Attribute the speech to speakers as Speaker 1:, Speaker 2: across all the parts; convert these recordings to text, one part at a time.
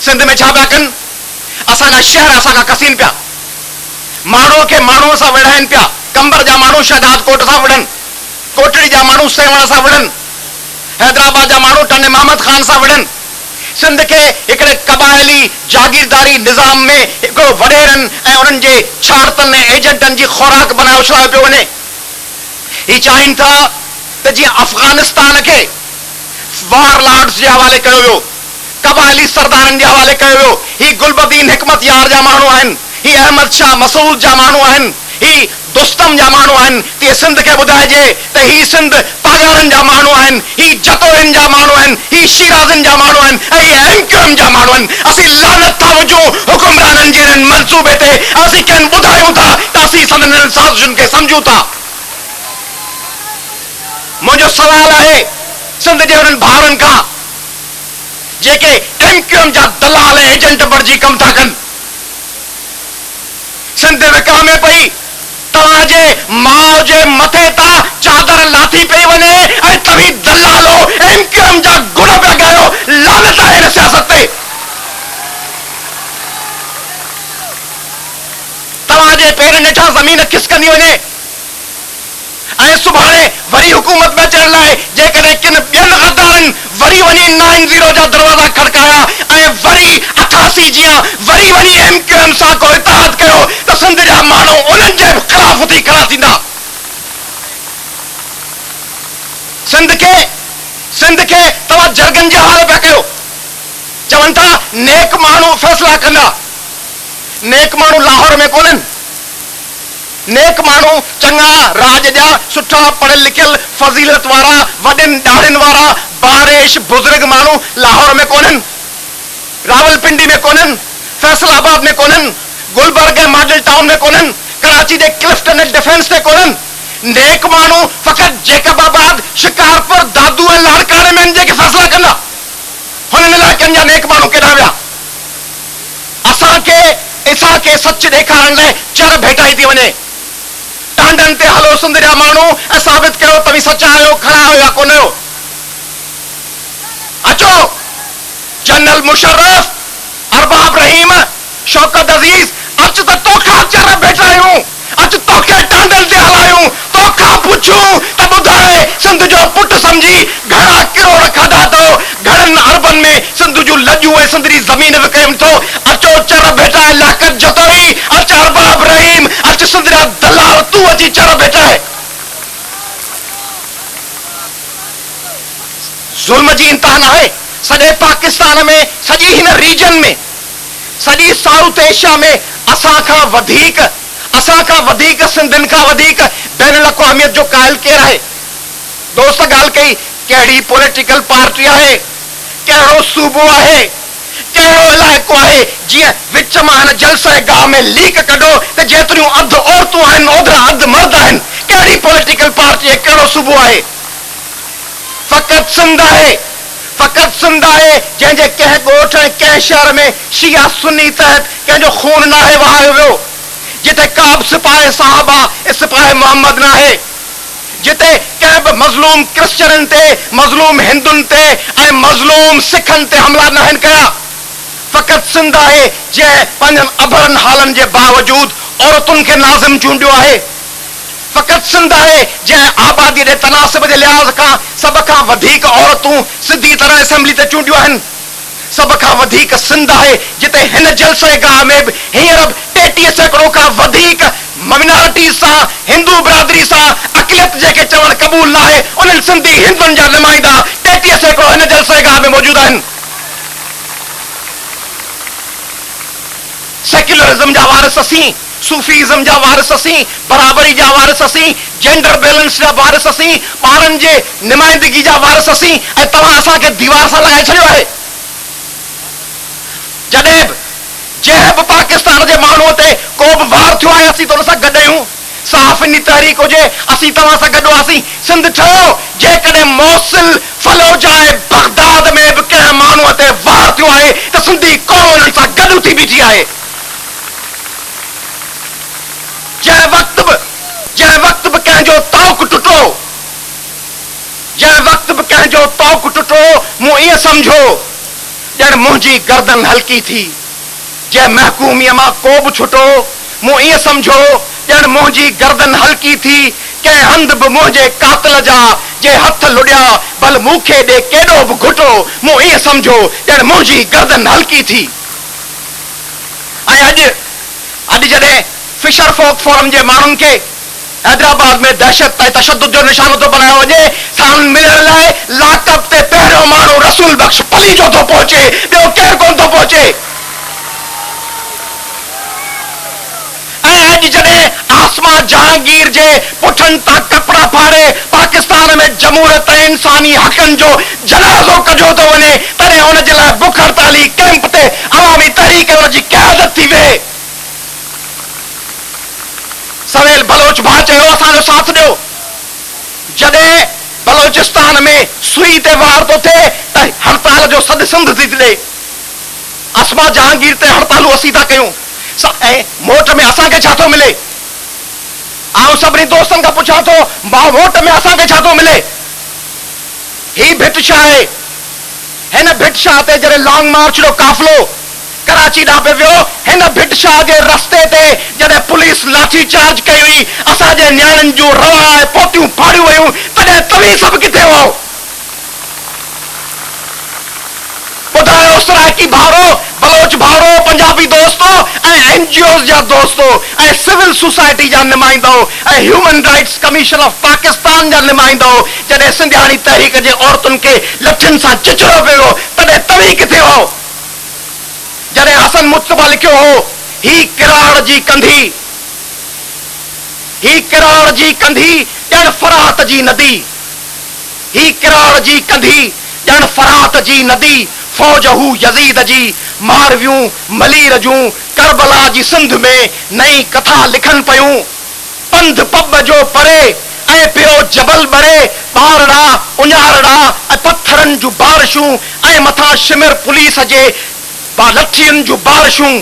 Speaker 1: सिंध में छा पिया कनि? असांजा शहर असांखां कसीन पिया, माण्हूअ खे माण्हूअ सां विढ़ाइनि पिया। कंबर जा माण्हू शहजाद कोट सां विढ़नि, कोटड़ी जा माण्हू सेवण सां विढ़नि, हैदराबाद जा माण्हू टंडे महमद खान सां विढ़नि। सिंध खे हिकिड़े कबायली जागीरदारी निज़ाम में हिकिड़ो वॾेरनि ऐं उन्हनि जे छाड़तनि ऐं एजेंटनि जी खुराक बनायो छॾायो पियो वञे। ही चाहिनि था त जीअं अफ़गानिस्तान खे वार लॉर्ड्स जे हवाले कयो वियो, कबायली सरदारनि जे हवाले कयो वियो। ही गुलबदीन हिकमत यार जा माण्हू आहिनि, ही अहमद शाह मसूद जा माण्हू आहिनि, ही दोस्तम जा माण्हू आहिनि। तीअं सिंध खे ॿुधाइजे त ही सिंध पागारनि जा माण्हू आहिनि, ही जतोरनि जा माण्हू आहिनि, ही शिराज़नि जा माण्हू आहिनि ऐं ही एमक्यूएम जा माण्हू आहिनि। असीं लानत था विझूं हुकुमराननि जे हिन मंसूबे ते। असीं कंहिं ॿुधायूं था त असीं संदनि साज़िशुनि खे सम्झूं था। मुंहिंजो सवाल आहे सिंध जे हुननि भाउरनि खां जेके एमक्यूएम जा दलाल ऐं एजेंट बणिजी कम था कनि। सिंध विकामे पई, तव्हांजे माउ जे मथे तां चादर लाथी पई वञे ऐं तव्हीं दलालो एमक्यूएम जा गुण पिया ॻायो। लानत आहे हिन सियासत ते। तव्हांजे पेरनि हेठां ज़मीन खिसकंदी वञे ऐं सुभाणे वरी हुकूमत में अचण लाइ जेकॾहिं किन ॿियनि गद्दारनि वरी वञी 90 जा दरवाज़ा खड़काया ऐं वरी 88 जीअं वरी वञी एमक्यूएम सां को इतिहाद कयो त सिंध जा माण्हू उन्हनि जे ख़िलाफ़ उथी खड़ा थींदा। सिंध खे तव्हां जरगनि जे हवाले पिया कयो। चवनि था नेक माण्हू फ़ैसिला कंदा। नेक माण्हू लाहौर में कोन्हनि। नेक माण्हू चङा राज जा सुठा पढ़ियल लिखियल फज़ीलत वारा वॾनि ॾाढ़नि वारा बारिश बुज़ुर्ग माण्हू लाहौर में कोन्हनि, रावलपिंडी में कोन्हनि, फैसलाबाद में कोन्हनि, गुलबर्ग ऐं मॉडल टाउन में कोन्हनि, कराची जे क्लिफ्टन ऐं डिफेंस में कोन्हनि। नेक माण्हू फ़क़ति जेकबाबाद, शिकारपुर, दादू ऐं लाड़काणे में जेके फ़ैसिला कंदा। हुननि इलाइक़नि जा नेक माण्हू केॾां विया? असांखे सच ॾेखारण लाइ चर भेटाई थी वञे। टांडनि ते हलो सिंध जा माण्हू ऐं साबित कयो तव्हीं सचा आहियो, खरा आहियो या कोन आहियो। अचो जनरल मुशर्रफ, अरबाब रहीम, शौकत अज़ीज़, अच त तोखां चर भेटायूं, अच तोखे टांडनि ते हलायूं, तोखां पुछूं त ॿुधाए सिंध जो पुटु सम्झी घणा किरोड़ खाधा अथव, घणनि अरबनि में सिंध जूं लॼूं ऐं सिंध जी ज़मीन विकिणनि थो। अचो चर भेटाए लियाकत जतोई, अच अरबाब रहीम, अच सिंध जा दलाल, तूं अची चर भेटाए। ज़ुल्म जी इंतहा न आहे। सॼे पाकिस्तान में, सॼी हिन रीजन में, सॼी साउथ एशिया में असांखां वधीक सिंधियुनि खां वधीक बैन अल-अक़वामियत जो क़ाइल केरु आहे? दोस्त ॻाल्हि कई कहिड़ी पॉलिटिकल पार्टी आहे, कहिड़ो सूबो आहे, कहिड़ो इलाइक़ो आहे जीअं विच मां हिन जलसे गाह में लीक कढो त जेतिरियूं अधु औरतूं आहिनि ओतिरा अधु मर्द आहिनि। कहिड़ी पॉलिटिकल पार्टी आहे, कहिड़ो सूबो आहे? फ़क़ति सिंध आहे जंहिंजे कंहिं ॻोठ ऐं कंहिं शहर में शिया सुन्नी तहत कंहिंजो खून न आहे वहायो वियो, जिते का बि सिपाही साहबा सिपाही मोहम्मद न आहे, जिते कंहिं बि मज़लूम क्रिश्चननि ते, मज़लूम हिंदुनि ते ऐं मज़लूम सिखनि ते हमला न आहिनि कया। फ़क़ति सिंध आहे जंहिं पंहिंजनि अभरनि हालनि जे बावजूद औरतुनि खे नाज़िम चूंडियो आहे। फ़क़ति सिंध आहे जंहिं आबादी जे तनासिब जे लिहाज़ खां सभ खां वधीक औरतूं सिधी तरह असेंबली ते चूंडियूं आहिनि। सभ खां वधीक सिंध आहे जिते हिन जलसे गाह में बि हींअर 33% खां वधीक माइनॉरिटीज़ सां, हिंदू बिरादरी सां अक़लियत जेके चवणु क़बूल न आहे, उन्हनि सिंधी हिंदुनि जा नुमाइंदा 33% हिन जलसे गाह में मौजूद आहिनि। सेक्युलरिज़म जा वारिस असीं, सूफीज़म जा वारिस असीं, बराबरी जा वारिस असीं, जेंडर बैलेंस जा वारिस असीं, ॿारनि जे नुमाइंदगी जा वारिस असीं, ऐं तव्हां असांखे दीवार सां लॻाए छॾियो आहे। जंहिं बि पाकिस्तान जे माण्हूअ ते को बि वार थियो आहे असीं त हुन सां गॾु आहियूं। साफ़नी तहरीक हुजे असीं तव्हां सां गॾु हुआसीं। सिंध ठहियो जेकॾहिं मोसिल, फलोजा ऐं बगदाद में बि कंहिं माण्हूअ ते वार थियो आहे त सिंधी क़ौम हुननि सां गॾु थी बीठी आहे। जंहिं वक़्तु बि कंहिंजो तौक टुटो, मूं ईअं सम्झो ॼण मुंहिंजी गर्दन हल्की थी। जे महकूमीअ मां को बि छुटो मूं ईअं सम्झो ॼण मुंहिंजी गर्दन हल्की थी। कंहिं हंध बि मुंहिंजे कातिल जा जे हथ लुॾिया भल मूंखे ॾे केॾो बि घुटो मूं ईअं सम्झो ॼण मुंहिंजी गर्दन हल्की थी। ऐं अॼु जॾहिं फिशर फोक फोरम जे माण्हुनि खे हैदराबाद में दहशत ऐं तशद्दुद जो निशानो थो बनायो वञे, साणुनि मिलण लाइ लाकअप ते पहिरियों माण्हू रसूल बख्श पली जो थो पहुचे, ॿियो केरु कोन थो पहुचे। ऐं अॼु जॾहिं आसमा जहांगीर जे पुठनि तां कपड़ा फाड़े पाकिस्तान में जमहूरियत ऐं इंसानी हक़नि जो जनाज़ो कढियो थो वञे, तॾहिं हुन जे लाइ बुख हड़ताली कैंप ते अवामी तहरीक हुन जी क़यादत थी वे। सवेल बलोच भाउ चयो असांजो साथ ॾियो। जॾहिं बलोचिस्तान में सुई ते वार थो थिए त हड़ताल जो सॾु सिंध थी ॾे। आसमा जहांगीर ते हड़तालूं असीं था कयूं ऐं मोट में असांखे छा थो मिले? आउं सभिनी दोस्तनि खां पुछां थो वोट में असांखे छा थो मिले? ही भिट छा आहे? हिन भिट शाह ते जॾहिं लॉन्ग मार्च जो काफ़िलो कराची ॾांहुं पे वियो, हिन भिट शाह जे रस्ते ते जॾहिं पुलिस लाठी चार्ज कई हुई, असांजे न्याणियुनि जूं रवा ऐं पोतियूं फाड़ियूं वयूं, तॾहिं तव्हीं सभु किथे हो? ॿुधायो सराइकी भाउरो, बलोच भाउरो, पंजाबी दोस्तो ऐं एनजीओ जा दोस्तो ऐं सिविल सोसाइटी जा नुमाइंदो ऐं human rights commission of Pakistan जा नुमाइंदो, जॾहिं सिंधियाणी तहरीक जे औरतुनि खे लठियुनि सां चिचड़ो पियो, तॾहिं तव्हीं किथे हो? जॾहिं हसन मुस्तफा लिखियो हो ही किराड़ जी कंधी, ही किराड़ जी कंधी ॼण फरात जी नदी, ही किराड़ जी कंधी ॼण फरात जी नदी, फौज हू यजीद जी मारवियूं मलीर जूं करबला जी सिंध में नई कथा लिखन पयूं। पंध पब जो परे ऐं पियो जबल बरे, ॿारड़ा उञारड़ा ऐं पत्थरनि जूं बारिशूं ऐं मथां शिमिर पुलिस जे लठियुनि जूं बारिशूं।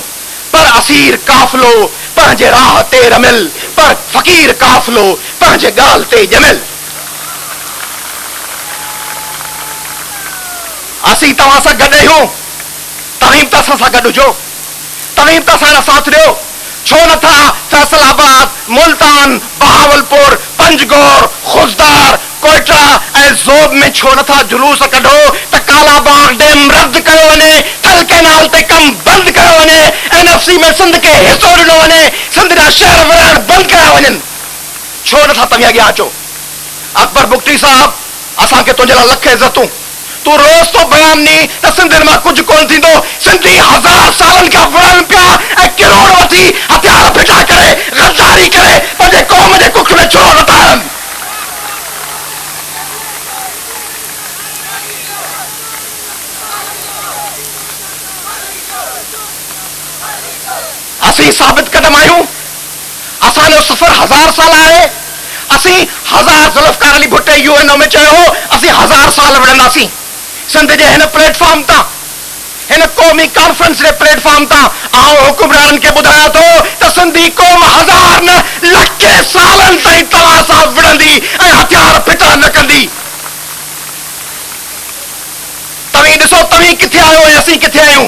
Speaker 1: पर असीर काफ़िलो पंहिंजे राह ते रमिल, पर फ़क़ीर काफ़िलो पंहिंजे ॻाल्हि ते ॼमिल। असीं तव्हां सां गॾु आहियूं, तव्हीं बि असां सां गॾु हुजो, तव्हीं बि असांजो साथ ॾियो। छो नथा फैसलाबाद, मुल्तान, बहावलपुर, पंजगौर, खुजदार, कोयटा ऐं ज़ोब में छो नथा जुलूस कढो त कालाबाग डैम रद्द कयो वञे, थल कैनाल ते कम बंदि कयो वञे, एनएफसी में सिंध खे हिसो ॾिनो वञे, सिंध जा शहर विढ़ण बंदि कया वञनि। छो नथा तव्हीं अॻियां अचो? अकबर बुगटी साहब, असांखे तुंहिंजे लाइ लख इज़तूं। तू रोज़ तो बयान नी त सिंधियुनि मां कुझु कोन थींदो। सिंधी 1000 सालनि खां विढ़नि पिया ऐं किरोड़ वठी हथियार फिटा करे गद्दारी करे पंहिंजे क़ौम जे कुख में छो नथा आहिनि? असीं साबित कदम आहियूं, असांजो सफ़र 1000 साल आहे। असीं 1000 ज़ुल्फ़कार अली भुट्टो यूएनओ में चयो हो असीं 1000 साल विढ़ंदासीं। सिंध जे हिन प्लेटफॉर्म तां, हिन क़ौमी कॉन्फ्रेंस जे प्लेटफॉर्म तां आउं हुकुमराननि खे ॿुधायां थो त सिंधी क़ौम 1000 न लखे सालनि ताईं तव्हां सां विढ़ंदी ऐं हथियार फिटा न कंदी। तव्हीं ॾिसो तव्हीं किथे आहियो ऐं असीं किथे आहियूं।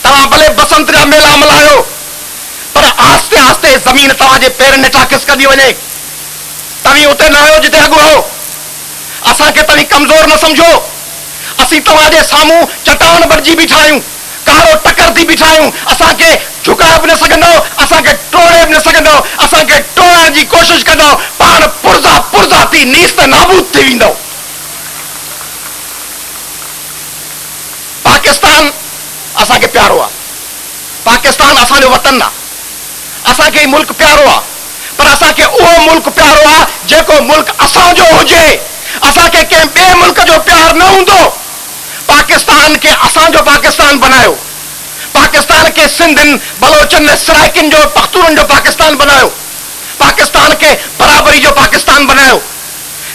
Speaker 1: तव्हां भले बसंत जा मेला मल्हायो, पर आस्ते आस्ते ज़मीन तव्हांजे पेरनि हेठां खिसकंदी वञे। तव्हीं उते न आहियो जिते अॻु हो। असांखे तव्हीं कमज़ोर न सम्झो। असीं तव्हांजे साम्हूं चट्टान बणिजी बीठा आहियूं, कारो टकर थी बीठा आहियूं। असांखे झुकाए बि न सघंदो, असांखे टोड़े बि न सघंदो। असांखे टोड़ण जी कोशिशि कंदो, पाण पुरज़ा पुरज़ा थी नीस्त नाबूद थी वेंदो। पाकिस्तान असांखे प्यारो आहे, पाकिस्तान असांजो वतन आहे, असांखे ही मुल्क प्यारो आहे। पर असांखे उहो मुल्क प्यारो आहे जेको मुल्क असांजो हुजे। असांखे कंहिं ॿिए मुल्क जो प्यार न हूंदो। पाकिस्तान खे असांजो पाकिस्तान बनायो, पाकिस्तान खे सिंधियुनि, बलोचनि, सराइकियुनि जो, पख्तूननि जो पाकिस्तान बनायो, पाकिस्तान खे बराबरी जो पाकिस्तान बनायो।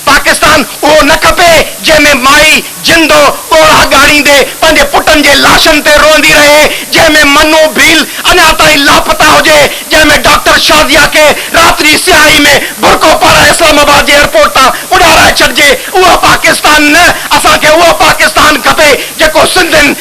Speaker 1: पाकिस्तान उहो न खपे जंहिंमें माई जिंदो ॻोढ़ा ॻाड़ींदे पंहिंजे पुटनि जे लाशनि ते रोंदी रहे, जंहिंमें मनु भील अञा ताईं लापता हुजे, जंहिंमें डॉक्टर शादिया खे रात्रि सियाही में बुरको पाराए इस्लामाबाद जे एयरपोर्ट तां उॾाराए छॾिजे। उहो पाकिस्तान न, असांखे उहो पाकिस्तान खपे जेको सिंधियुनि